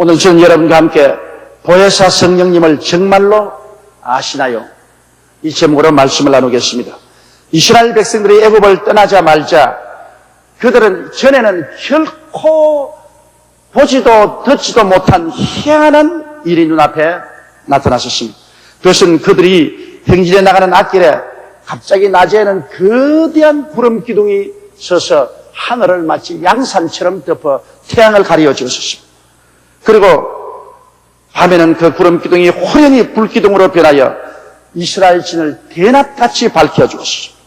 오늘 저는 여러분과 함께 보혜사 성령님을 정말로 아시나요? 이 제목으로 말씀을 나누겠습니다. 이스라엘 백성들이 애굽을 떠나자마자 그들은 전에는 결코 보지도 듣지도 못한 희한한 일이 눈앞에 나타났었습니다. 그것은 그들이 행진해 나가는 앞길에 갑자기 낮에는 거대한 구름 기둥이 서서 하늘을 마치 양산처럼 덮어 태양을 가리워 주었습니다. 그리고 밤에는 그 구름 기둥이 호련히 불기둥으로 변하여 이스라엘 진을 대낮같이 밝혀 주었습니다.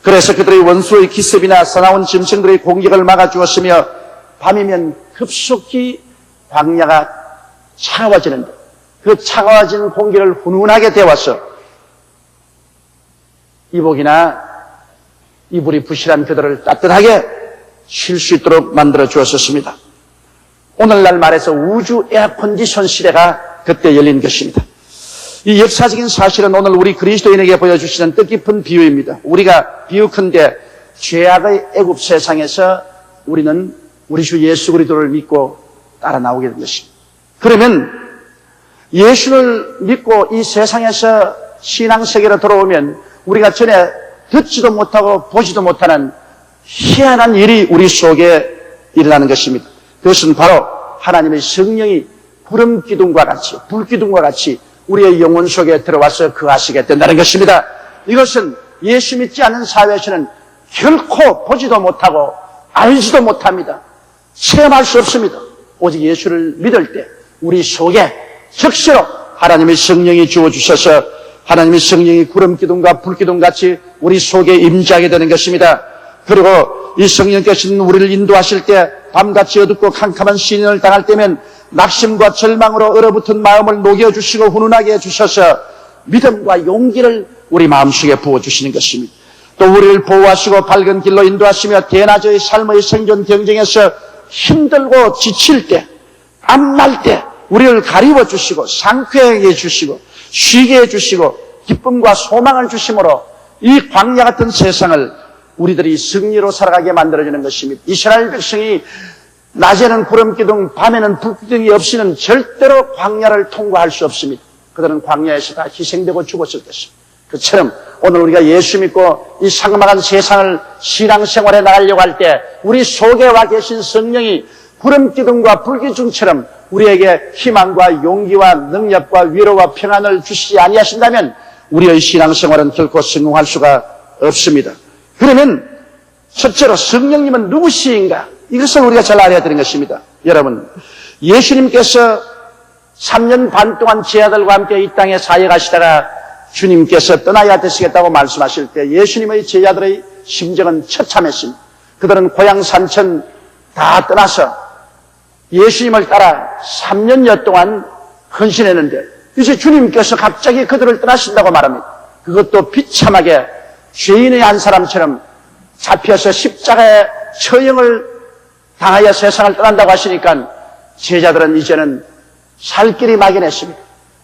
그래서 그들의 원수의 기습이나 사나운 짐승들의 공격을 막아주었으며 밤이면 급속히 광야가 차가워지는데 그 차가워진 공기를 훈훈하게 데워서 이복이나 이불이 부실한 그들을 따뜻하게 쉴 수 있도록 만들어 주었습니다. 오늘날 말해서 우주 에어컨디션 시대가 그때 열린 것입니다. 이 역사적인 사실은 오늘 우리 그리스도인에게 보여주시는 뜻깊은 비유입니다. 우리가 비유컨대 죄악의 애굽 세상에서 우리는 우리 주 예수 그리스도를 믿고 따라 나오게 된 것입니다. 그러면 예수를 믿고 이 세상에서 신앙세계로 돌아오면 우리가 전에 듣지도 못하고 보지도 못하는 희한한 일이 우리 속에 일어나는 것입니다. 그것은 바로 하나님의 성령이 구름기둥과 같이 불기둥과 같이 우리의 영혼 속에 들어와서 거하시게 된다는 것입니다. 이것은 예수 믿지 않는 사회에서는 결코 보지도 못하고 알지도 못합니다. 체험할 수 없습니다. 오직 예수를 믿을 때 우리 속에 적시로 하나님의 성령이 주어주셔서 하나님의 성령이 구름기둥과 불기둥같이 우리 속에 임재하게 되는 것입니다. 그리고 이 성령께서는 우리를 인도하실 때 밤같이 어둡고 캄캄한 시련을 당할 때면 낙심과 절망으로 얼어붙은 마음을 녹여주시고 훈훈하게 해주셔서 믿음과 용기를 우리 마음속에 부어주시는 것입니다. 또 우리를 보호하시고 밝은 길로 인도하시며 대낮의 삶의 생존 경쟁에서 힘들고 지칠 때, 암날 때 우리를 가리워 주시고 상쾌하게 해주시고 쉬게 해주시고 기쁨과 소망을 주심으로 이 광야 같은 세상을 우리들이 승리로 살아가게 만들어주는 것입니다. 이스라엘 백성이 낮에는 구름기둥, 밤에는 불기둥이 없이는 절대로 광야를 통과할 수 없습니다. 그들은 광야에서 다 희생되고 죽었을 것입니다. 그처럼 오늘 우리가 예수 믿고 이 삭막한 세상을 신앙생활에 나가려고 할 때 우리 속에 와 계신 성령이 구름기둥과 불기둥처럼 우리에게 희망과 용기와 능력과 위로와 평안을 주시지 아니하신다면 우리의 신앙생활은 결코 성공할 수가 없습니다. 그러면 첫째로 성령님은 누구시인가? 이것을 우리가 잘 알아야 되는 것입니다. 여러분, 예수님께서 3년 반 동안 제자들과 함께 이 땅에 사역하시다가 주님께서 떠나야 되시겠다고 말씀하실 때 예수님의 제자들의 심정은 처참했습니다. 그들은 고향 산천 다 떠나서 예수님을 따라 3년여 동안 헌신했는데 이제 주님께서 갑자기 그들을 떠나신다고 말합니다. 그것도 비참하게 죄인의 한 사람처럼 잡혀서 십자가의 처형을 당하여 세상을 떠난다고 하시니까 제자들은 이제는 살 길이 막연했습니다.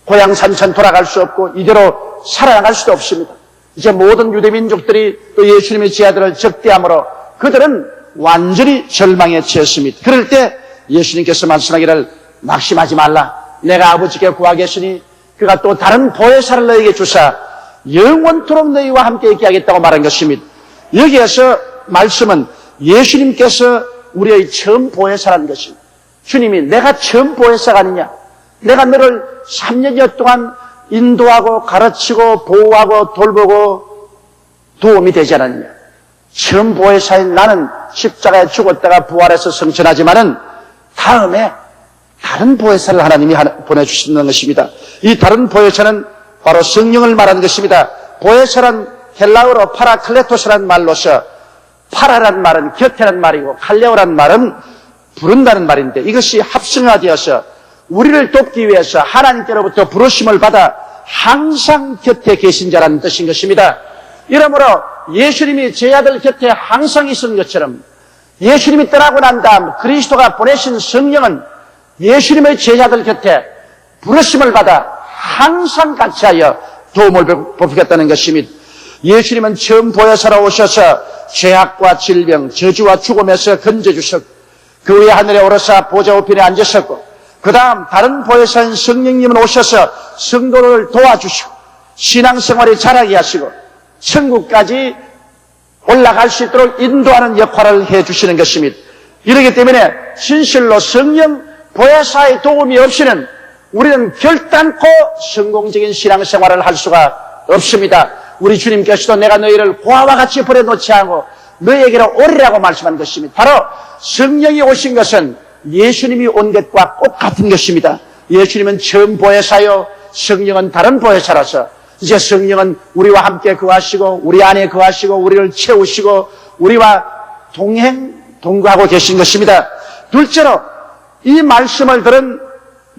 고향 산천 돌아갈 수 없고 이대로 살아나갈 수도 없습니다. 이제 모든 유대민족들이 또 예수님의 제자들을 적대함으로 그들은 완전히 절망에 처했습니다. 그럴 때 예수님께서 말씀하기를 낙심하지 말라. 내가 아버지께 구하겠으니 그가 또 다른 보혜사를 너에게 주사 영원토록 너희와 함께 있게 하겠다고 말한 것입니다. 여기에서 말씀은 예수님께서 우리의 처음 보혜사라는 것입니다. 주님이 내가 처음 보혜사가 아니냐? 내가 너를 3년여 동안 인도하고 가르치고 보호하고 돌보고 도움이 되지 않았느냐? 처음 보혜사인 나는 십자가에 죽었다가 부활해서 성천하지만은 다음에 다른 보혜사를 하나님이 보내주시는 것입니다. 이 다른 보혜사는 바로 성령을 말하는 것입니다. 보혜사란 헬라어로 파라클레토스란 말로서 파라란 말은 곁에란 말이고 칼레오란 말은 부른다는 말인데 이것이 합성화되어서 우리를 돕기 위해서 하나님께로부터 부르심을 받아 항상 곁에 계신 자라는 뜻인 것입니다. 이러므로 예수님이 제자들 곁에 항상 있은 것처럼 예수님이 떠나고 난 다음 그리스도가 보내신 성령은 예수님의 제자들 곁에 부르심을 받아 항상 같이하여 도움을 베푸겠다는 것입니다. 예수님은 처음 보혜사로 오셔서 죄악과 질병, 저주와 죽음에서 건져주셨고 그 위에 하늘에 오르사 보좌 우편에 앉으셨고 그 다음 다른 보혜사인 성령님은 오셔서 성도를 도와주시고 신앙생활에 자라게 하시고 천국까지 올라갈 수 있도록 인도하는 역할을 해주시는 것입니다. 이렇기 때문에 진실로 성령 보혜사의 도움이 없이는 우리는 결단코 성공적인 신앙생활을 할 수가 없습니다. 우리 주님께서도 내가 너희를 고아와 같이 버려놓지 않고 너희에게로 오리라고 말씀한 것입니다. 바로 성령이 오신 것은 예수님이 온 것과 똑같은 것입니다. 예수님은 처음 보혜사요, 성령은 다른 보혜사라서 이제 성령은 우리와 함께 거하시고 우리 안에 거하시고 우리를 채우시고 우리와 동행하고 계신 것입니다. 둘째로 이 말씀을 들은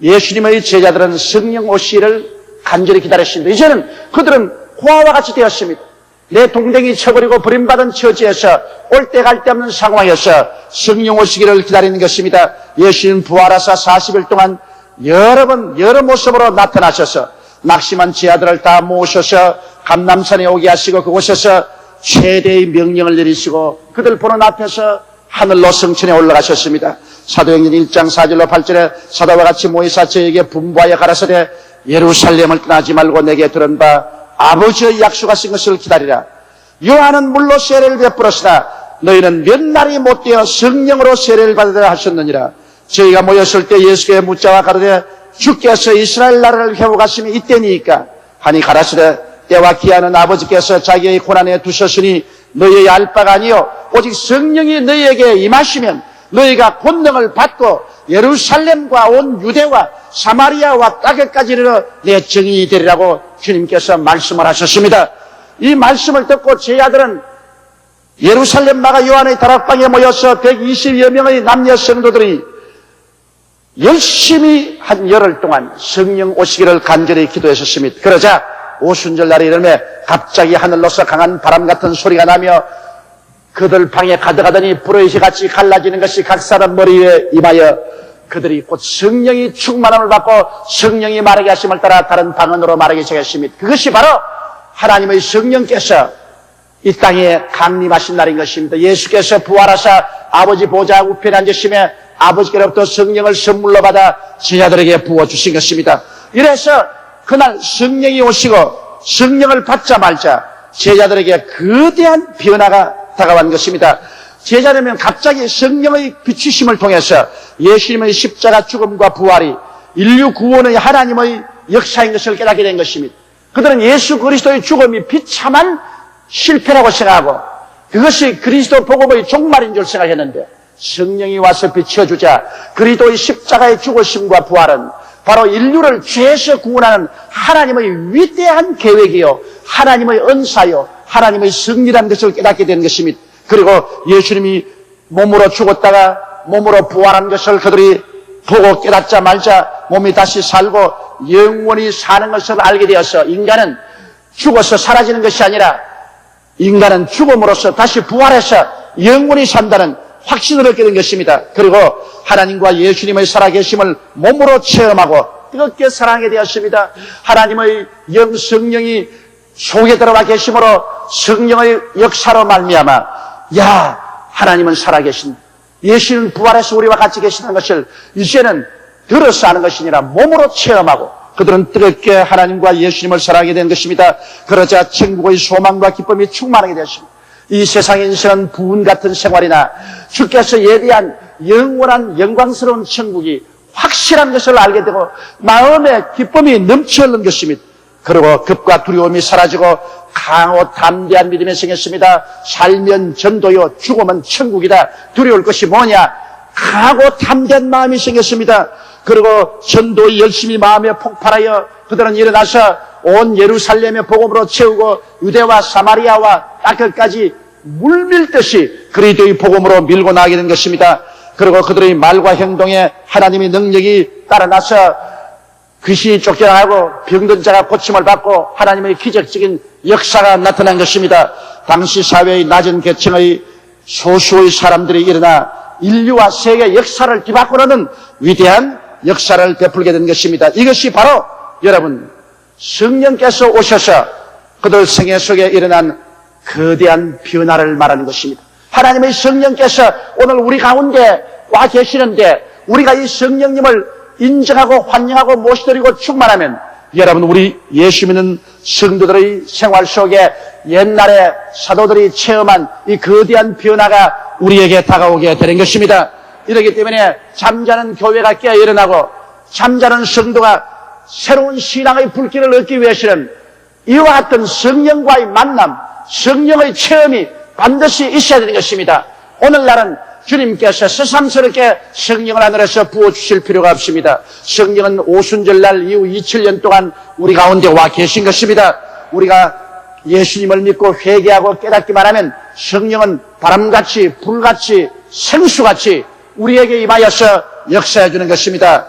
예수님의 제자들은 성령 오시기를 간절히 기다렸습니다. 이제는 그들은 고아와 같이 되었습니다. 내 동댕이 쳐버리고 버림받은 처지에서 올 때 갈 데 없는 상황에서 성령 오시기를 기다리는 것입니다. 예수님은 부활하사 40일 동안 여러 번 여러 모습으로 나타나셔서 낙심한 제자들을 다 모셔서 감람산에 오게 하시고 그곳에서 최대의 명령을 내리시고 그들 보는 앞에서 하늘로 성천에 올라가셨습니다. 사도행전 1장 4절로 8절에 사도와 같이 모이사 저에게 분부하여 가라사대 예루살렘을 떠나지 말고 내게 들은 바 아버지의 약속하신 것을 기다리라. 요한은 물로 세례를 베풀었으나 너희는 몇 날이 못되어 성령으로 세례를 받으라 하셨느니라. 저희가 모였을 때 예수께 묻자와 가로되 주께서 이스라엘 나라를 회복하심이 이때니까 하니 가라사대 때와 기한은 아버지께서 자기의 고난에 두셨으니 너희의 알 바가 아니요 오직 성령이 너희에게 임하시면 너희가 권능을 받고 예루살렘과 온 유대와 사마리아와 땅끝까지 이르러 내 증인이 되리라고 주님께서 말씀을 하셨습니다. 이 말씀을 듣고 제자들은 예루살렘 마가 요한의 다락방에 모여서 120여 명의 남녀 성도들이 열심히 한 열흘 동안 성령 오시기를 간절히 기도했었습니다. 그러자 오순절 날에 이름에 갑자기 하늘로서 강한 바람 같은 소리가 나며 그들 방에 가득하더니 불의 같이 갈라지는 것이 각 사람 머리 위에 임하여 그들이 곧 성령이 충만함을 받고 성령이 말하게 하심을 따라 다른 방언으로 말하기 시작했습니다. 그것이 바로 하나님의 성령께서 이 땅에 강림하신 날인 것입니다. 예수께서 부활하사 아버지 보좌 우편에 앉으시며 아버지께로부터 성령을 선물로 받아 제자들에게 부어주신 것입니다. 이래서 그날 성령이 오시고 성령을 받자마자 제자들에게 거대한 변화가 다가온 것입니다. 제자라면 갑자기 성령의 비추심을 통해서 예수님의 십자가 죽음과 부활이 인류 구원의 하나님의 역사인 것을 깨닫게 된 것입니다. 그들은 예수 그리스도의 죽음이 비참한 실패라고 생각하고 그것이 그리스도 복음의 종말인 줄 생각했는데 성령이 와서 비춰주자 그리스도의 십자가의 죽으심과 부활은 바로 인류를 죄에서 구원하는 하나님의 위대한 계획이요 하나님의 은사요 하나님의 승리라는 것을 깨닫게 된 것입니다. 그리고 예수님이 몸으로 죽었다가 몸으로 부활한 것을 그들이 보고 깨닫자마자 몸이 다시 살고 영원히 사는 것을 알게 되어서 인간은 죽어서 사라지는 것이 아니라 인간은 죽음으로써 다시 부활해서 영원히 산다는 확신을 얻게 된 것입니다. 그리고 하나님과 예수님의 살아계심을 몸으로 체험하고 뜨겁게 사랑하게 되었습니다. 하나님의 영 성령이 속에 들어와 계심으로 성령의 역사로 말미암아 야 하나님은 살아계신 예수는 부활해서 우리와 같이 계시는 것을 이제는 들어서 아는 것이 아니라 몸으로 체험하고 그들은 뜨겁게 하나님과 예수님을 사랑하게 된 것입니다. 그러자 천국의 소망과 기쁨이 충만하게 되었습니다. 이 세상의 인생은 부은 같은 생활이나 주께서 예비한 영원한 영광스러운 천국이 확실한 것을 알게 되고 마음에 기쁨이 넘쳐 흐르는 것입니다. 그리고 급과 두려움이 사라지고 강하고 담대한 믿음이 생겼습니다. 살면 전도요 죽으면 천국이다. 두려울 것이 뭐냐? 강하고 담대한 마음이 생겼습니다. 그리고 전도의 열심히 마음에 폭발하여 그들은 일어나서 온 예루살렘의 복음으로 채우고 유대와 사마리아와 땅끝까지 물밀듯이 그리스도의 복음으로 밀고 나가게 된 것입니다. 그리고 그들의 말과 행동에 하나님의 능력이 따라나서 귀신이 쫓겨나고 병든 자가 고침을 받고 하나님의 기적적인 역사가 나타난 것입니다. 당시 사회의 낮은 계층의 소수의 사람들이 일어나 인류와 세계 역사를 뒤바꾸는 위대한 역사를 베풀게 된 것입니다. 이것이 바로 여러분 성령께서 오셔서 그들 생애 속에 일어난 거대한 변화를 말하는 것입니다. 하나님의 성령께서 오늘 우리 가운데 와 계시는데 우리가 이 성령님을 인정하고 환영하고 모시드리고 충만하면 여러분, 우리 예수 믿는 성도들의 생활 속에 옛날에 사도들이 체험한 이 거대한 변화가 우리에게 다가오게 되는 것입니다. 이렇기 때문에 잠자는 교회가 깨어 일어나고 잠자는 성도가 새로운 신앙의 불길을 얻기 위해서는 이와 같은 성령과의 만남, 성령의 체험이 반드시 있어야 되는 것입니다. 오늘날은 주님께서 새삼스럽게 성령을 하늘에서 부어주실 필요가 없습니다. 성령은 오순절날 이후 2000년 동안 우리 가운데 와 계신 것입니다. 우리가 예수님을 믿고 회개하고 깨닫기만 하면 성령은 바람같이 불같이 생수같이 우리에게 임하여서 역사해 주는 것입니다.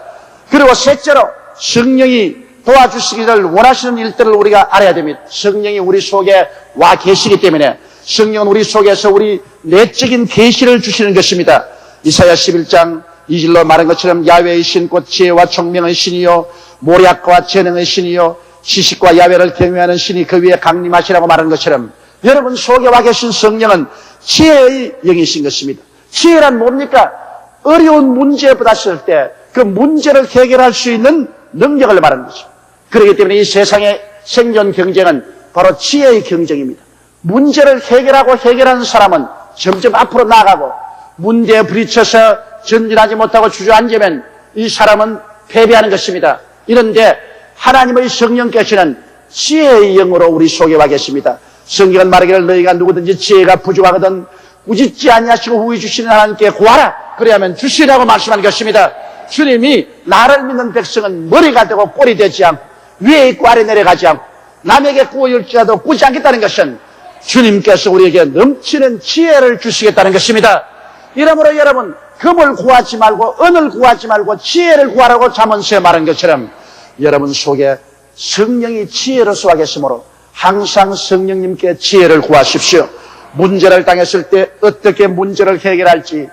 그리고 셋째로 성령이 도와주시기를 원하시는 일들을 우리가 알아야 됩니다. 성령이 우리 속에 와 계시기 때문에 성령은 우리 속에서 우리 내적인 계시를 주시는 것입니다. 이사야 11장 2절로 말한 것처럼 야훼의 신 곧 지혜와 총명의 신이요 모략과 재능의 신이요 지식과 야훼를 경외하는 신이 그 위에 강림하시라고 말한 것처럼 여러분 속에 와 계신 성령은 지혜의 영이신 것입니다. 지혜란 뭡니까? 어려운 문제에 부닥쳤을 때 그 문제를 해결할 수 있는 능력을 말하는 거죠. 그렇기 때문에 이 세상의 생존 경쟁은 바로 지혜의 경쟁입니다. 문제를 해결하고 해결하는 사람은 점점 앞으로 나아가고 문제에 부딪혀서 전진하지 못하고 주저앉으면 이 사람은 패배하는 것입니다. 이런데 하나님의 성령께서는 지혜의 영으로 우리 속에 와 계십니다. 성경은 말하기를 너희가 누구든지 지혜가 부족하거든 꾸짖지 아니하시고 후히 주시는 하나님께 구하라. 그래야만 주시라고 말씀한 것입니다. 주님이 나를 믿는 백성은 머리가 되고 꼴이 되지 않고 위에 있고 아래 내려가지 않고 남에게 구워줄지라도 꾸지 않겠다는 것은 주님께서 우리에게 넘치는 지혜를 주시겠다는 것입니다. 이러므로 여러분 금을 구하지 말고 은을 구하지 말고 지혜를 구하라고 잠언서에 말한 것처럼 여러분 속에 성령이 지혜로서 와 계시므로 항상 성령님께 지혜를 구하십시오. 문제를 당했을 때 어떻게 문제를 해결할지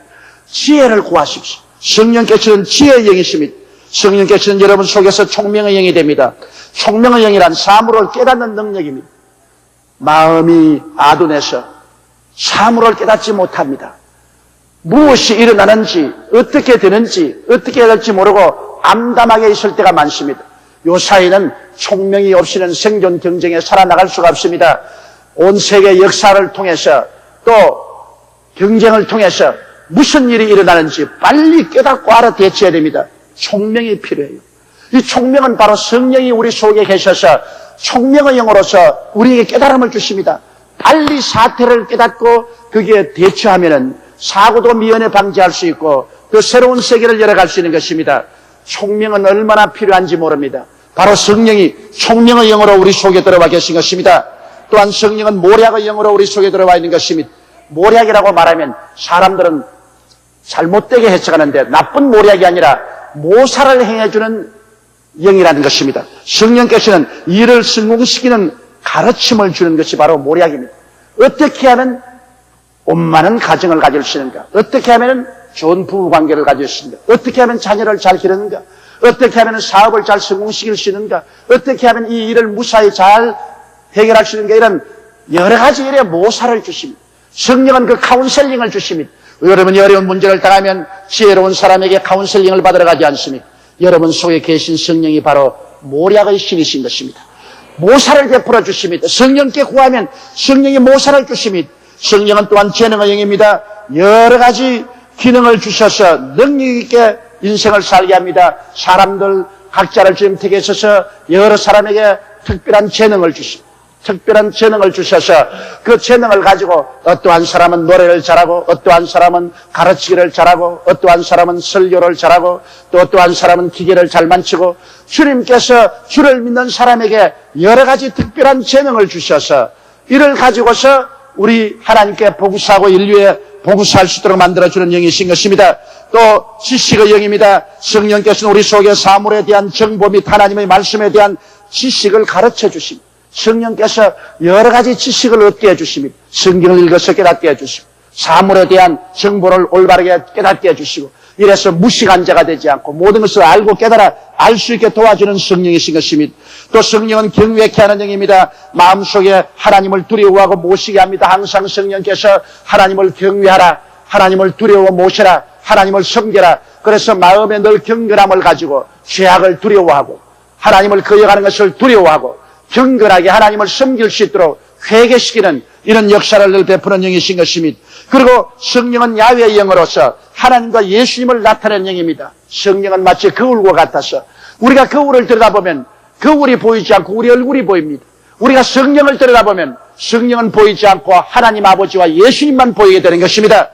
지혜를 구하십시오. 성령께서는 지혜의 영이십니다. 성령께서는 여러분 속에서 총명의 영이 됩니다. 총명의 영이란 사물을 깨닫는 능력입니다. 마음이 아둔해서 사물을 깨닫지 못합니다. 무엇이 일어나는지 어떻게 되는지 어떻게 해야 될지 모르고 암담하게 있을 때가 많습니다. 요 사이는 총명이 없이는 생존 경쟁에 살아나갈 수가 없습니다. 온 세계 역사를 통해서 또 경쟁을 통해서 무슨 일이 일어나는지 빨리 깨닫고 알아 대처해야 됩니다. 총명이 필요해요. 이 총명은 바로 성령이 우리 속에 계셔서 총명의 영으로서 우리에게 깨달음을 주십니다. 빨리 사태를 깨닫고 거기에 대처하면은 사고도 미연에 방지할 수 있고 그 새로운 세계를 열어갈 수 있는 것입니다. 총명은 얼마나 필요한지 모릅니다. 바로 성령이 총명의 영으로 우리 속에 들어와 계신 것입니다. 또한 성령은 모략의 영으로 우리 속에 들어와 있는 것입니다. 모략이라고 말하면 사람들은 잘못되게 해석하는데 나쁜 모략이 아니라 모사를 행해주는 영이라는 것입니다. 성령께서는 일을 성공시키는 가르침을 주는 것이 바로 모략입니다. 어떻게 하면 원만한 가정을 가질 수 있는가? 어떻게 하면 좋은 부부관계를 가질 수 있는가? 어떻게 하면 자녀를 잘 기르는가? 어떻게 하면 사업을 잘 성공시킬 수 있는가? 어떻게 하면 이 일을 무사히 잘 해결할 수 있는가? 이런 여러 가지 일에 모사를 주십니다. 성령은 그 카운셀링을 주십니다. 여러분이 어려운 문제를 당하면 지혜로운 사람에게 카운셀링을 받으러 가지 않습니까? 여러분 속에 계신 성령이 바로 모략의 신이신 것입니다. 모사를 베풀어 주십니다. 성령께 구하면 성령이 모사를 주십니다. 성령은 또한 재능의 영입니다. 여러 가지 기능을 주셔서 능력 있게 인생을 살게 합니다. 사람들 각자를 주님택에 있어서 여러 사람에게 특별한 재능을 주십니다. 특별한 재능을 주셔서 그 재능을 가지고 어떠한 사람은 노래를 잘하고 어떠한 사람은 가르치기를 잘하고 어떠한 사람은 설교를 잘하고 또 어떠한 사람은 기계를 잘 만지고 주님께서 주를 믿는 사람에게 여러 가지 특별한 재능을 주셔서 이를 가지고서 우리 하나님께 복수하고 인류에 복수할 수 있도록 만들어주는 영이신 것입니다. 또 지식의 영입니다. 성령께서는 우리 속에 사물에 대한 정보 및 하나님의 말씀에 대한 지식을 가르쳐 주십니다. 성령께서 여러 가지 지식을 얻게 해주십니다. 성경을 읽어서 깨닫게 해주시고 사물에 대한 정보를 올바르게 깨닫게 해주시고 이래서 무식한 자가 되지 않고 모든 것을 알고 깨달아 알 수 있게 도와주는 성령이신 것입니다. 또 성령은 경외케 하는 영입니다. 마음속에 하나님을 두려워하고 모시게 합니다. 항상 성령께서 하나님을 경외하라, 하나님을 두려워 모셔라, 하나님을 섬겨라, 그래서 마음에 늘 경건함을 가지고 죄악을 두려워하고 하나님을 거역하는 것을 두려워하고 경건하게 하나님을 섬길 수 있도록 회개시키는 이런 역사를 늘 베푸는 영이신 것입니다. 그리고 성령은 야훼의 영으로서 하나님과 예수님을 나타내는 영입니다. 성령은 마치 거울과 같아서 우리가 거울을 들여다보면 거울이 보이지 않고 우리 얼굴이 보입니다. 우리가 성령을 들여다보면 성령은 보이지 않고 하나님 아버지와 예수님만 보이게 되는 것입니다.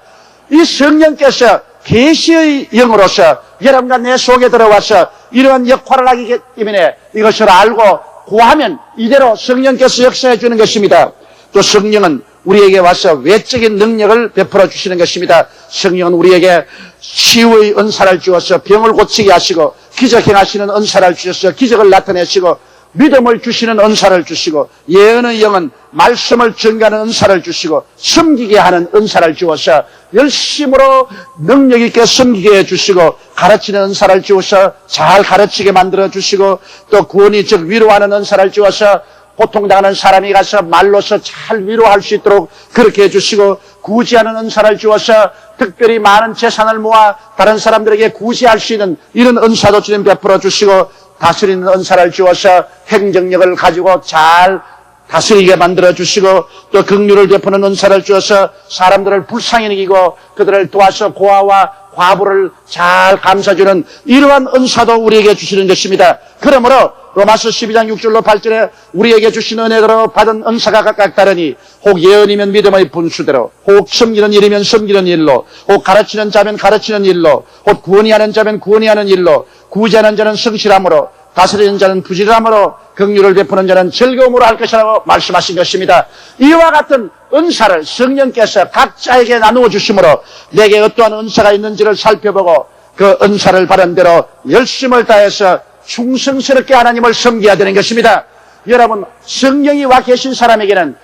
이 성령께서 계시의 영으로서 여러분과 내 속에 들어와서 이러한 역할을 하기 때문에 이것을 알고 구하면 이대로 성령께서 역사해 주는 것입니다. 또 성령은 우리에게 와서 외적인 능력을 베풀어 주시는 것입니다. 성령은 우리에게 치유의 은사를 주어서 병을 고치게 하시고 기적 행하시는 은사를 주셔서 기적을 나타내시고 믿음을 주시는 은사를 주시고 예언의 영은 말씀을 증가하는 은사를 주시고 섬기게 하는 은사를 주어서 열심으로 능력 있게 섬기게 해주시고 가르치는 은사를 주어서 잘 가르치게 만들어 주시고 또 구원이 즉 위로하는 은사를 주어서 고통당하는 사람이 가서 말로서 잘 위로할 수 있도록 그렇게 해주시고 구제하는 은사를 주어서 특별히 많은 재산을 모아 다른 사람들에게 구제할 수 있는 이런 은사도 주님 베풀어 주시고 다스리는 은사를 주어서 행정력을 가지고 잘 다스리게 만들어 주시고 또 긍휼을 베푸는 은사를 주어서 사람들을 불쌍히 여기고 그들을 도와서 고아와 과부를 잘 감싸주는 이러한 은사도 우리에게 주시는 것입니다. 그러므로 로마서 12장 6절로 8절에 우리에게 주신 은혜대로 받은 은사가 각각 다르니 혹 예언이면 믿음의 분수대로 혹 섬기는 일이면 섬기는 일로 혹 가르치는 자면 가르치는 일로 혹 구원이 하는 자면 구원이 하는 일로 구제하는 자는 성실함으로 다스리는 자는 부지런함으로 긍휼을 베푸는 자는 즐거움으로 할 것이라고 말씀하신 것입니다. 이와 같은 은사를 성령께서 각자에게 나누어 주심으로 내게 어떠한 은사가 있는지를 살펴보고 그 은사를 받은 대로 열심을 다해서 충성스럽게 하나님을 섬겨야 되는 것입니다. 여러분, 성령이 와 계신 사람에게는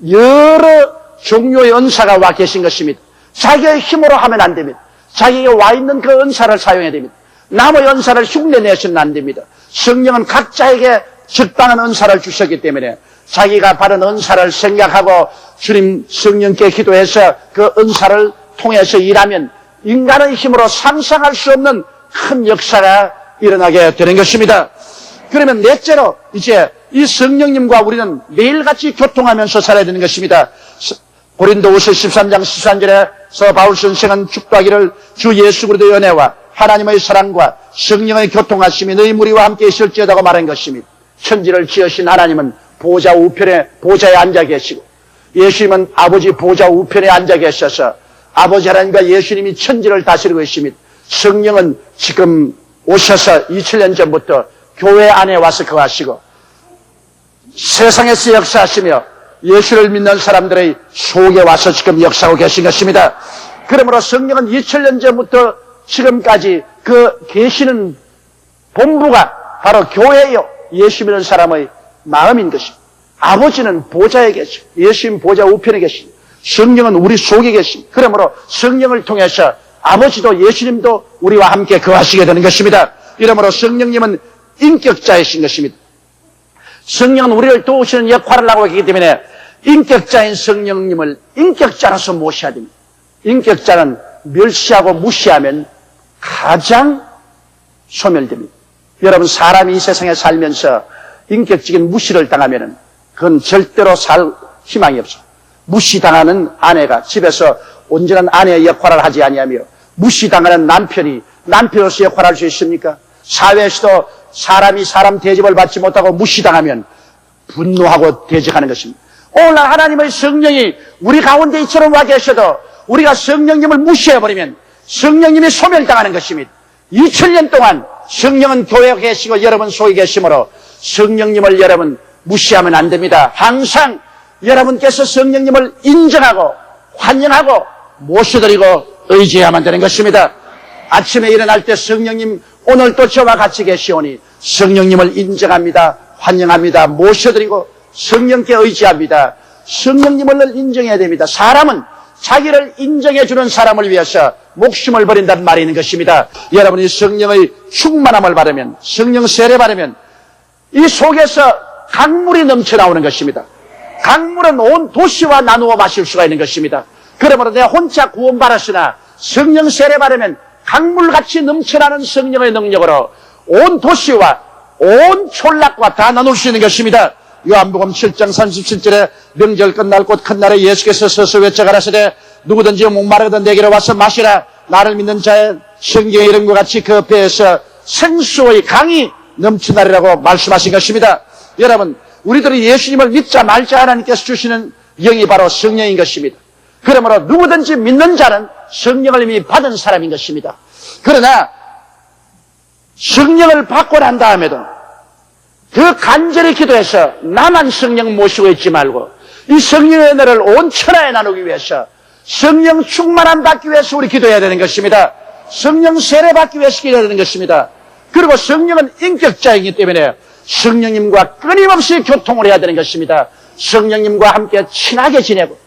여러 종류의 은사가 와 계신 것입니다. 자기의 힘으로 하면 안 됩니다. 자기에게 와 있는 그 은사를 사용해야 됩니다. 남의 은사를 흉내내서는 안 됩니다. 성령은 각자에게 적당한 은사를 주셨기 때문에 자기가 받은 은사를 생각하고 주님 성령께 기도해서 그 은사를 통해서 일하면 인간의 힘으로 상상할 수 없는 큰 역사가 일어나게 되는 것입니다. 그러면 넷째로 이제 이 성령님과 우리는 매일같이 교통하면서 살아야 되는 것입니다. 고린도후서 13장 13절에서 바울 선생은 축도하기를 주 예수 그리스도의 은혜와 하나님의 사랑과 성령의 교통하심이 너희 무리와 함께 있을지어다고 말한 것입니다. 천지를 지으신 하나님은 보좌 우편에 보좌에 앉아 계시고 예수님은 아버지 보좌 우편에 앉아 계셔서 아버지 하나님과 예수님이 천지를 다스리고 있습니다. 성령은 지금 오셔서 2000년 전부터 교회 안에 와서 거하시고 세상에서 역사하시며 예수를 믿는 사람들의 속에 와서 지금 역사하고 계신 것입니다. 그러므로 성령은 2000년 전부터 지금까지 그 계시는 본부가 바로 교회요. 예수 믿는 사람의 마음인 것입니다. 아버지는 보좌에 계시고 예수님 보좌 우편에 계시고 성령은 우리 속에 계십니다. 그러므로 성령을 통해서 아버지도 예수님도 우리와 함께 거하시게 되는 것입니다. 이러므로 성령님은 인격자이신 것입니다. 성령은 우리를 도우시는 역할을 하고 있기 때문에 인격자인 성령님을 인격자로서 모셔야 됩니다. 인격자는 멸시하고 무시하면 가장 소멸됩니다. 여러분, 사람이 이 세상에 살면서 인격적인 무시를 당하면 그건 절대로 살 희망이 없어요. 무시당하는 아내가 집에서 온전한 아내의 역할을 하지 아니하며 무시당하는 남편이 남편으로서 역할을 할 수 있습니까? 사회에서도 사람이 사람 대접을 받지 못하고 무시당하면 분노하고 대적하는 것입니다. 오늘날 하나님의 성령이 우리 가운데 이처럼 와 계셔도 우리가 성령님을 무시해버리면 성령님이 소멸당하는 것입니다. 2000년 동안 성령은 교회에 계시고 여러분 속에 계시므로 성령님을 여러분 무시하면 안 됩니다. 항상 여러분께서 성령님을 인정하고 환영하고 모셔드리고 의지해야만 되는 것입니다. 아침에 일어날 때 성령님 오늘도 저와 같이 계시오니 성령님을 인정합니다. 환영합니다. 모셔드리고 성령께 의지합니다. 성령님을 인정해야 됩니다. 사람은 자기를 인정해주는 사람을 위해서 목숨을 버린다는 말이 있는 것입니다. 여러분이 성령의 충만함을 받으면 성령 세례 받으면 이 속에서 강물이 넘쳐나오는 것입니다. 강물은 온 도시와 나누어 마실 수가 있는 것입니다. 그러므로 내가 혼자 구원받았으나 성령 세례 받으면 강물같이 넘쳐나는 성령의 능력으로 온 도시와 온 촌락과 다 나눌 수 있는 것입니다. 요한복음 7장 37절에 명절 끝날 곧 큰 날에 예수께서 서서 외쳐가라사대 누구든지 목마르거든 내게로 와서 마시라. 나를 믿는 자의 성경에 이런 것 같이 그 배에서 생수의 강이 넘치나리라고 말씀하신 것입니다. 여러분, 우리들이 예수님을 믿자 말자 하나님께서 주시는 영이 바로 성령인 것입니다. 그러므로 누구든지 믿는 자는 성령을 이미 받은 사람인 것입니다. 그러나 성령을 받고 난 다음에도 그 간절히 기도해서 나만 성령 모시고 있지 말고 이 성령의 은혜를 온 천하에 나누기 위해서 성령 충만함 받기 위해서 우리 기도해야 되는 것입니다. 성령 세례 받기 위해서 기도해야 되는 것입니다. 그리고 성령은 인격자이기 때문에 성령님과 끊임없이 교통을 해야 되는 것입니다. 성령님과 함께 친하게 지내고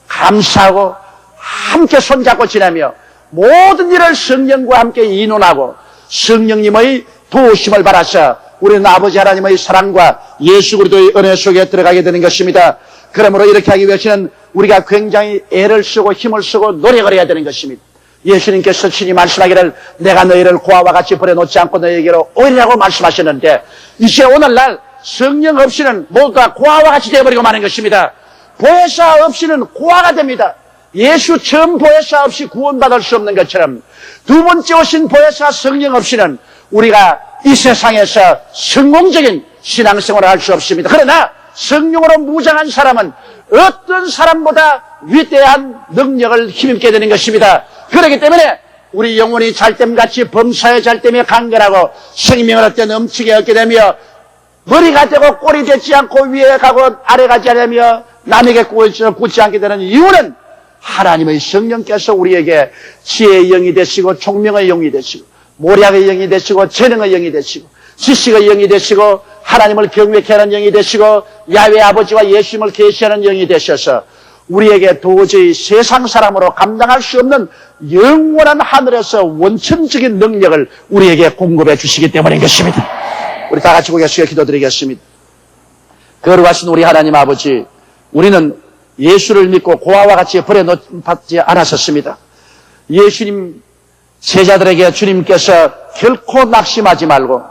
감사하고 함께 손잡고 지내며 모든 일을 성령과 함께 의논하고 성령님의 도우심을 받아서 우리는 아버지 하나님의 사랑과 예수 그리스도의 은혜 속에 들어가게 되는 것입니다. 그러므로 이렇게 하기 위해서는 우리가 굉장히 애를 쓰고 힘을 쓰고 노력을 해야 되는 것입니다. 예수님께서 친히 말씀하기를 내가 너희를 고아와 같이 버려놓지 않고 너희에게로 오리라고 말씀하셨는데 이제 오늘날 성령 없이는 모두 다 고아와 같이 되어버리고 마는 것입니다. 보혜사 없이는 고아가 됩니다. 예수 처음 보혜사 없이 구원받을 수 없는 것처럼 두 번째 오신 보혜사 성령 없이는 우리가 이 세상에서 성공적인 신앙생활을 할 수 없습니다. 그러나 성령으로 무장한 사람은 어떤 사람보다 위대한 능력을 힘입게 되는 것입니다. 그렇기 때문에 우리 영혼이 잘됨같이 범사에 잘됨에 강건하고 생명을 얻게 넘치게 얻게 되며 머리가 되고 꼴이 되지 않고 위에 가고 아래 가지 않으며 남에게 굳지 않게 되는 이유는 하나님의 성령께서 우리에게 지혜의 영이 되시고 총명의 영이 되시고 모략의 영이 되시고 재능의 영이 되시고 지식의 영이 되시고 하나님을 경외케 하는 영이 되시고 야훼 아버지와 예수님을 계시하는 영이 되셔서 우리에게 도저히 세상 사람으로 감당할 수 없는 영원한 하늘에서 원천적인 능력을 우리에게 공급해 주시기 때문인 것입니다. 우리 다 같이 고개 숙여 기도드리겠습니다. 거룩하신 우리 하나님 아버지, 우리는 예수를 믿고 고아와 같이 버려놓지 않았었습니다. 예수님 제자들에게 주님께서 결코 낙심하지 말고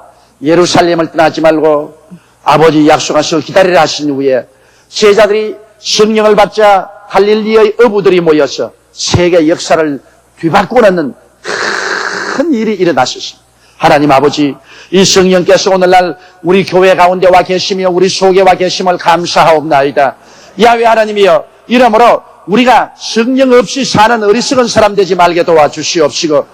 예루살렘을 떠나지 말고 아버지 약속하시고 기다리라 하신 후에 제자들이 성령을 받자 갈릴리의 어부들이 모여서 세계 역사를 뒤바꾸는 큰 일이 일어났었습니다. 하나님 아버지, 이 성령께서 오늘날 우리 교회 가운데 와 계시며 우리 속에 와 계심을 감사하옵나이다. 야훼 하나님이여, 이러므로 우리가 성령 없이 사는 어리석은 사람 되지 말게 도와주시옵시고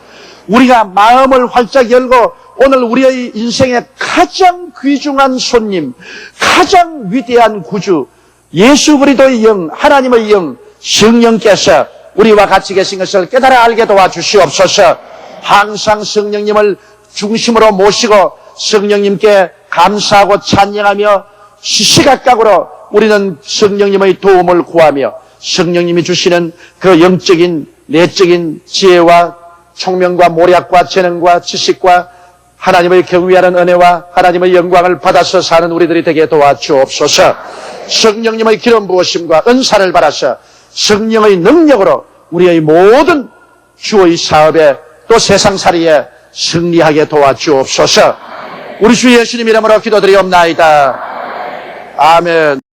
우리가 마음을 활짝 열고 오늘 우리의 인생의 가장 귀중한 손님, 가장 위대한 구주 예수 그리스도의 영, 하나님의 영, 성령께서 우리와 같이 계신 것을 깨달아 알게 도와주시옵소서. 항상 성령님을 중심으로 모시고 성령님께 감사하고 찬양하며 시시각각으로 우리는 성령님의 도움을 구하며 성령님이 주시는 그 영적인 내적인 지혜와 총명과 모략과 재능과 지식과 하나님의 경외하는 은혜와 하나님의 영광을 받아서 사는 우리들이 되게 도와주옵소서. 성령님의 기름 부으심과 은사를 받아서 성령의 능력으로 우리의 모든 주의 사업에 또 세상살이에 승리하게 도와주옵소서. 우리 주 예수님 이름으로 기도드리옵나이다. 아멘.